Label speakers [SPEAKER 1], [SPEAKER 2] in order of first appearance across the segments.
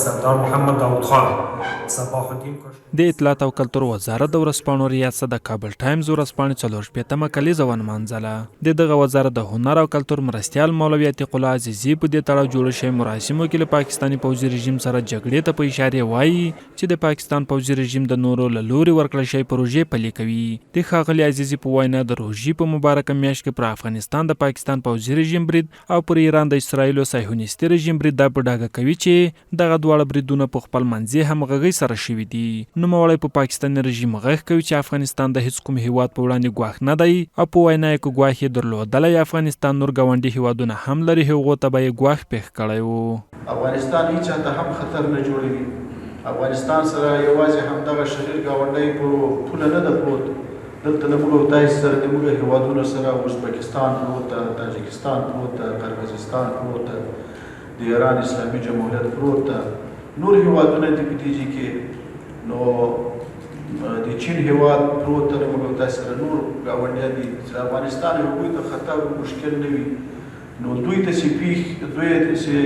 [SPEAKER 1] سردار محمد داود خان صباح الدین
[SPEAKER 2] د اطلاعات او کلتور وزارت د ورځپاڼو ریاست د کابل ټایمز ورځپاڼې 44مه کلیزه ونمانځله. د دغه وزارت د هنر او کلتور مرستیال مولوي عتیق الله عزیزي په دې تړاو جوړ شوي مراسمو کې له پاکستاني پوځي رژیم سره جګړې ته په اشاره وایي چې د پاکستان پوځي رژیم د نورو له لوري ورکړل شوی پروژې پلي کوي. د ښاغلي عزیزي په وینا د روژې په مبارکه میاشت کې پر افغانستان د پاکستان پوځي رژیم برید او پر ایران د اسرائیلو صهیونیستي رژیم برید دا په ډاګه کوي چې دغه دواړه بریدونه په خپل منځي همغږۍ سره شوي دي. نوموړی په پاکستاني رژیم غږ کوي چې افغانستان د هیڅ کوم هیواد په وړاندې ګواښ نه دی او په وینا یې که ګواښ یې درلودلی افغانستان نور ګاونډي هیوادونه هم لري هغو ته به یې ګواښ پېښ کړی و.
[SPEAKER 3] افغانستان هیچا ته هم خطر نه جوړوي. افغانستان سره یوازې همدغه شریر ګاونډی په پوله نه ده پروت. دلته له موږ او تاسې سره د موږ هیوادونو سره ازبکستان پروت ده، تاجکستان پروت ده، قرقیزستان پروت ده، د ایران اسلامي جمهوریت پروت ده، نور هیوادونه دي په دې کې نو د چین هیواد پروت ده، موږ او تاسې سره نور ګاونډیان دي چې افغانستان هغوی ته خطر مشکل نه وي نو دوی ته چې دوی چې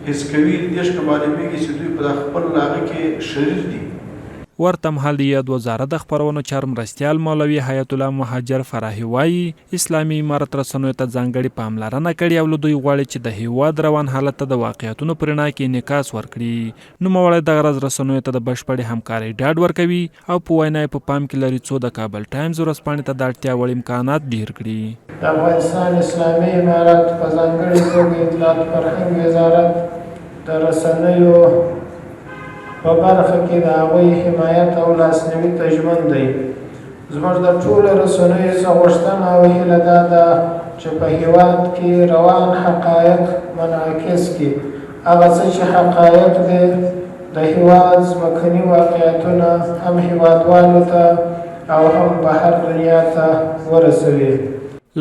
[SPEAKER 3] حس کوي دېرش که معلومېږي چې دوی په خپل هغه کې شریر دي.
[SPEAKER 2] ورته مهال د یاد وزارت د خپرونو چارو مرستیال مولوي حیات الله مهاجر فراحي وایي اسلامي امارت رسنیو ته ځانګړې پاملرنه کړې او له دوی غواړي چې د هیواد روان حالت ته د واقعیتونو په رڼا کې انعکاس ورکړي. نوموړی دغه ورځ رسنیو ته د بشپړې همکارۍ ډاډ ورکوي او په وینا یې په پام کې لري څو د کابل ټایمز ورځپاڼې ته د اړتیا وړ امکانات ډیر کړي.
[SPEAKER 4] د افغانستان اسلامي امارت په ځانګړې توګه اطلاعات فرهنګ وزارت د رسنیو په برخه کې د هغوی حمایت او لاسنیوي ته ژمن دی. زموږ د ټولو رسنیو څخه غوښتنه او هیله دا ده چې په هیواد کې روان حقایق منعکس کړي. هغه څه چې حقایق دي د هیواد ځمکني واقعیتونه هم هیوادوالو ته او هم بهر دنیا ته ورسوي.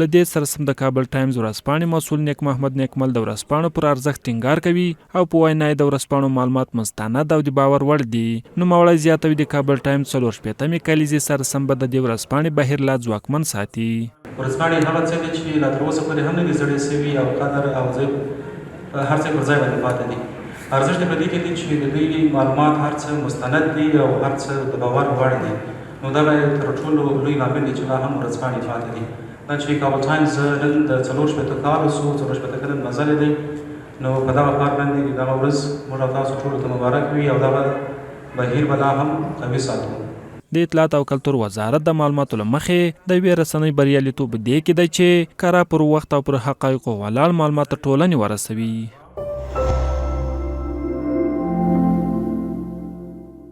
[SPEAKER 2] له دې سره سم د کابل ټایمز ورځپاڼې مسؤل نیک محمد نیکمل د ورځپاڼو پر ارزښت ټینګار کوي او په وینا یې د ورځپاڼو معلومات مستند او د باور وړ دي. نوموړی زیاتوي د کابل ټایمز 44مې کلیزې سره سم به د دې ورځپاڼې بهیر لا ځواکمن ساتي.
[SPEAKER 5] ورځپاڼې هغه څه دي چې لا تر اوسه پورې هم نه دي زړې سوي او قدر او هر څه پر ځای باندې پاتې دي. ارزښت یې په دې کې دی چې د دوی معلومات هر څه مستند دي او هر څه د باور وړ دي. نو دا تر ټولو لوی لامل دی چې لا هم ورځپاڼې پاتې دي. دا چې کابل ټایمز نن د 44 کال وسو 44 کلن مزل دی نو په دغه کار باندې دغه ورځ موږ تاسو ټولو ته مبارک وي او دغه بهیر به لا هم قوي ساتو.
[SPEAKER 2] د اطلاعات او کلتور وزارت د معلوماتو له مخې د یوې رسنۍ بریالیتوب دې کې دی چې کره پر وخت او پر حقایقو ولاړ معلومات ټولنې ورسوي.